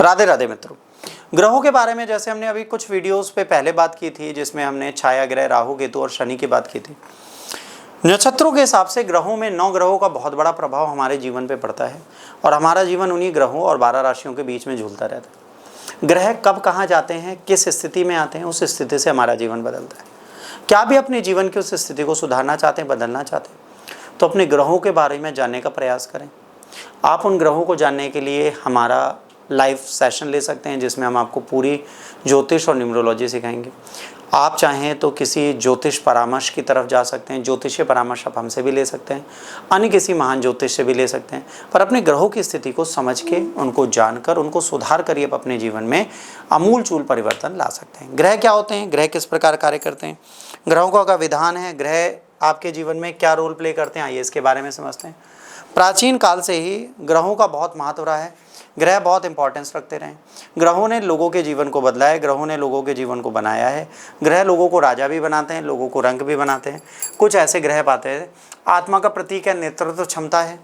राधे राधे मित्रों। ग्रहों के बारे में जैसे हमने अभी कुछ वीडियोस पे पहले बात की थी, जिसमें हमने छाया ग्रह राहु केतु और शनि की बात की थी। नक्षत्रों के हिसाब से ग्रहों में 9 ग्रहों का बहुत बड़ा प्रभाव हमारे जीवन पे पड़ता है और हमारा जीवन उन्हीं ग्रहों और 12 राशियों के बीच में झूलता रहता है। ग्रह कब कहाँ जाते हैं, किस स्थिति में आते हैं, उस स्थिति से हमारा जीवन बदलता है। क्या भी अपने जीवन की उस स्थिति को सुधारना चाहते हैं, बदलना चाहते हैं, तो अपने ग्रहों के बारे में जानने का प्रयास करें। आप उन ग्रहों को जानने के लिए हमारा लाइव सेशन ले सकते हैं, जिसमें हम आपको पूरी ज्योतिष और न्यूमरोलॉजी सिखाएंगे। आप चाहें तो किसी ज्योतिष परामर्श की तरफ जा सकते हैं। ज्योतिषीय परामर्श आप हमसे भी ले सकते हैं, अन्य किसी महान ज्योतिष से भी ले सकते हैं, पर अपने ग्रहों की स्थिति को समझ के, उनको जानकर, उनको सुधार करिए, अपने जीवन में आमूल चूल परिवर्तन ला सकते हैं। ग्रह क्या होते हैं, ग्रह किस प्रकार कार्य करते हैं, ग्रहों का विधान है, ग्रह आपके जीवन में क्या रोल प्ले करते हैं, आइए इसके बारे में समझते हैं। प्राचीन काल से ही ग्रहों का बहुत महत्व रहा है। ग्रह बहुत इंपॉर्टेंस रखते रहे। ग्रहों ने लोगों के जीवन को बदला है, ग्रहों ने लोगों के जीवन को बनाया है। ग्रह लोगों को राजा भी बनाते हैं, लोगों को रंक भी बनाते हैं। कुछ ऐसे ग्रह पाते हैं, आत्मा का प्रतीक है, नेतृत्व क्षमता है।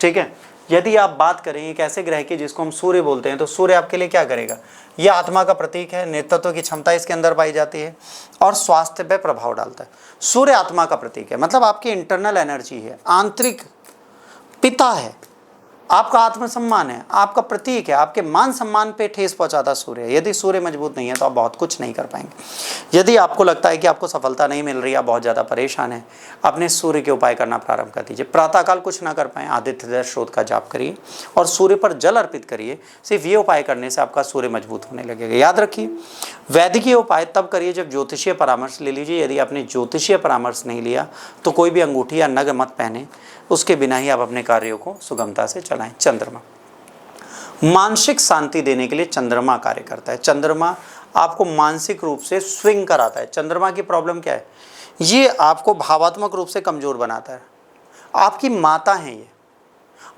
ठीक है, यदि आप बात करें एक ऐसे ग्रह की जिसको हम सूर्य बोलते हैं, तो सूर्य आपके लिए क्या करेगा, यह आत्मा का प्रतीक है, नेतृत्व की क्षमता इसके अंदर पाई जाती है और स्वास्थ्य पे प्रभाव डालता है। सूर्य आत्मा का प्रतीक है, मतलब आपकी इंटरनल एनर्जी है, आंतरिक पिता है, आपका आत्मसम्मान है, आपका प्रतीक है, आपके मान सम्मान पे ठेस पहुंचाता सूर्य है। यदि सूर्य मजबूत नहीं है तो आप बहुत कुछ नहीं कर पाएंगे। यदि आपको लगता है कि आपको सफलता नहीं मिल रही, आप बहुत ज़्यादा परेशान हैं, अपने सूर्य के उपाय करना प्रारंभ कर दीजिए। प्रातःकाल कुछ ना कर पाएँ, आदित्य स्रोत का जाप करिए और सूर्य पर जल अर्पित करिए। सिर्फ ये उपाय करने से आपका सूर्य मजबूत होने लगेगा। याद रखिए, वैदिकीय उपाय तब करिए जब ज्योतिषीय परामर्श ले लीजिए। यदि आपने ज्योतिषीय परामर्श नहीं लिया तो कोई भी अंगूठी या नग मत पहने, उसके बिना ही आप अपने कार्यों को सुगमता से चलाएं। चंद्रमा मानसिक शांति देने के लिए चंद्रमा कार्य करता है। चंद्रमा आपको मानसिक रूप से स्विंग कराता है। चंद्रमा की प्रॉब्लम क्या है, ये आपको भावात्मक रूप से कमजोर बनाता है। आपकी माता है ये,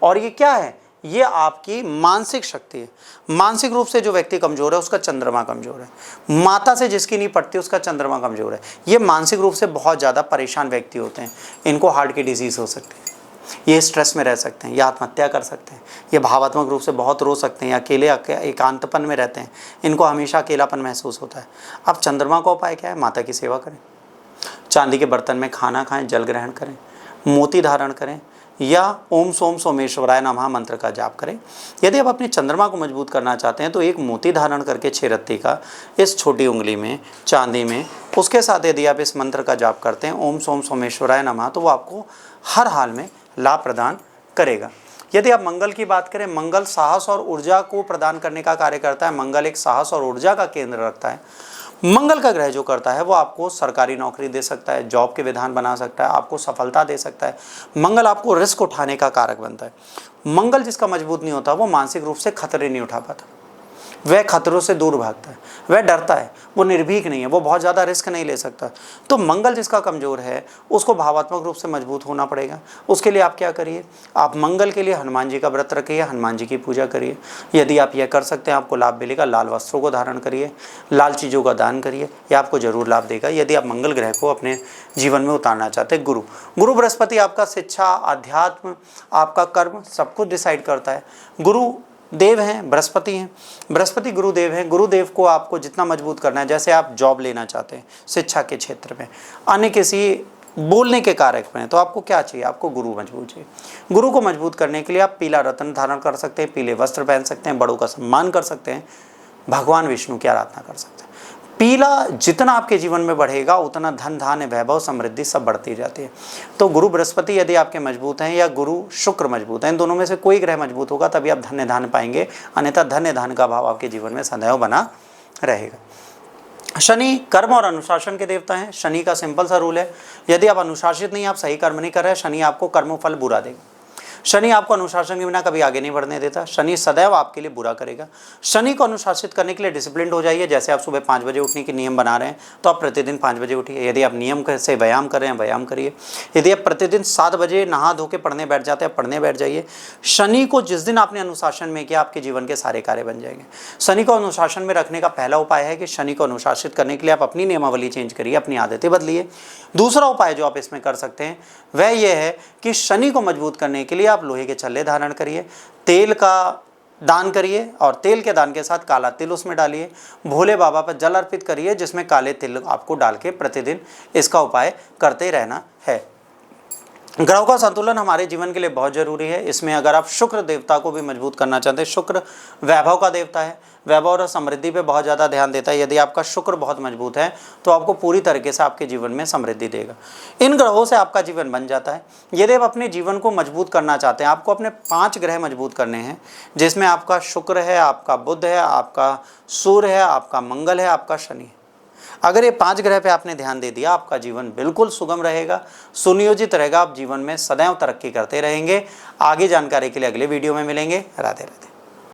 और ये क्या है, ये आपकी मानसिक शक्ति है। मानसिक रूप से जो व्यक्ति कमजोर है उसका चंद्रमा कमजोर है। माता से जिसकी नहीं पड़ती उसका चंद्रमा कमजोर है। ये मानसिक रूप से बहुत ज़्यादा परेशान व्यक्ति होते हैं। इनको हार्ट की डिजीज हो सकती है, ये स्ट्रेस में रह सकते हैं, या आत्महत्या कर सकते हैं, ये भावात्मक रूप से बहुत रो सकते हैं, या अकेले एकांतपन में रहते हैं, इनको हमेशा अकेलापन महसूस होता है। अब चंद्रमा का उपाय क्या है, माता की सेवा करें, चांदी के बर्तन में खाना खाएं, जल ग्रहण करें, मोती धारण करें, या ओम सोम सोमेश्वराय नमः मंत्र का जाप करें। यदि आप अपने चंद्रमा को मजबूत करना चाहते हैं तो एक मोती धारण करके 6 रत्ती का इस छोटी उंगली में, चांदी में, उसके साथ यदि आप इस मंत्र का जाप करते हैं ओम सोम सोमेश्वराय नमः, तो वो आपको हर हाल में लाभ प्रदान करेगा। यदि आप मंगल की बात करें, मंगल साहस और ऊर्जा को प्रदान करने का कार्य करता है। मंगल एक साहस और ऊर्जा का केंद्र रखता है। मंगल का ग्रह जो करता है वो आपको सरकारी नौकरी दे सकता है, जॉब के विधान बना सकता है, आपको सफलता दे सकता है। मंगल आपको रिस्क उठाने का कारक बनता है। मंगल जिसका मजबूत नहीं होता वो मानसिक रूप से खतरे नहीं उठा पाता, वह खतरों से दूर भागता है, वह डरता है, वो निर्भीक नहीं है, वो बहुत ज़्यादा रिस्क नहीं ले सकता। तो मंगल जिसका कमज़ोर है उसको भावात्मक रूप से मजबूत होना पड़ेगा। उसके लिए आप क्या करिए, आप मंगल के लिए हनुमान जी का व्रत रखिए, हनुमान जी की पूजा करिए। यदि आप यह कर सकते हैं आपको लाभ मिलेगा। लाल वस्त्रों को धारण करिए, लाल चीज़ों का दान करिए, यह आपको जरूर लाभ देगा। यदि आप मंगल ग्रह को अपने जीवन में उतारना चाहते हैं। गुरु बृहस्पति आपका शिक्षा, अध्यात्म, आपका कर्म सब कुछ डिसाइड करता है। गुरु देव हैं, बृहस्पति हैं, बृहस्पति गुरुदेव हैं। गुरुदेव को आपको जितना मजबूत करना है, जैसे आप जॉब लेना चाहते हैं शिक्षा के क्षेत्र में, अन्य किसी बोलने के कारक में, तो आपको क्या चाहिए, आपको गुरु मजबूत चाहिए। गुरु को मजबूत करने के लिए आप पीला रत्न धारण कर सकते हैं, पीले वस्त्र पहन सकते हैं, बड़ों का सम्मान कर सकते हैं, भगवान विष्णु की आराधना कर सकते हैं। पीला जितना आपके जीवन में बढ़ेगा उतना धन धान्य वैभव समृद्धि सब बढ़ती जाती है। तो गुरु बृहस्पति यदि आपके मजबूत हैं या गुरु शुक्र मजबूत हैं, इन दोनों में से कोई ग्रह मजबूत होगा तभी आप धन्य धान्य पाएंगे, अन्यथा धन्य धान्य का भाव आपके जीवन में सदैव बना रहेगा। शनि कर्म और अनुशासन के देवता हैं। शनि का सिंपल सा रूल है, यदि आप अनुशासित नहीं, आप सही कर्म नहीं कर रहे, शनि आपको कर्मफल बुरा देगा। शनि आपको अनुशासन के बिना कभी आगे नहीं बढ़ने देता। शनि सदैव आपके लिए बुरा करेगा। शनि को अनुशासित करने के लिए डिसिप्लिन हो जाइए। जैसे आप सुबह 5 बजे उठने के नियम बना रहे हैं तो आप प्रतिदिन 5 बजे उठिए। यदि आप नियम से व्यायाम कर रहे हैं, व्यायाम करिए। यदि आप प्रतिदिन 7 बजे नहा धो के पढ़ने बैठ जाते हैं, पढ़ने बैठ जाइए। शनि को जिस दिन आपने अनुशासन में किया, आपके जीवन के सारे कार्य बन जाएंगे। शनि को अनुशासन में रखने का पहला उपाय है कि शनि को अनुशासित करने के लिए आप अपनी नियमावली चेंज करिए, अपनी आदतें बदलिए। दूसरा उपाय जो आप इसमें कर सकते हैं वह यह है कि शनि को मजबूत करने के लिए आप लोहे के छल्ले धारण करिए। तेल का दान करिए और तेल के दान के साथ काला तिल उसमें डालिए। भोले बाबा पर जल अर्पित करिए जिसमें काले तिल आपको डाल के प्रतिदिन इसका उपाय करते रहना है। ग्रहों का संतुलन हमारे जीवन के लिए बहुत जरूरी है। इसमें अगर आप शुक्र देवता को भी मजबूत करना चाहते हैं, शुक्र वैभव का देवता है, वैभव और समृद्धि पे बहुत ज़्यादा ध्यान देता है। यदि आपका शुक्र बहुत मजबूत है तो आपको पूरी तरीके से आपके जीवन में समृद्धि देगा। इन ग्रहों से आपका जीवन बन जाता है। यदि आप अपने जीवन को मजबूत करना चाहते हैं, आपको अपने 5 ग्रह मजबूत करने हैं, जिसमें आपका शुक्र है, आपका बुध है, आपका सूर्य है, आपका मंगल है, आपका शनि है। अगर ये 5 ग्रह पे आपने ध्यान दे दिया, आपका जीवन बिल्कुल सुगम रहेगा, सुनियोजित रहेगा। आप जीवन में सदैव तरक्की करते रहेंगे। आगे जानकारी के लिए अगले वीडियो में मिलेंगे। राधे राधे।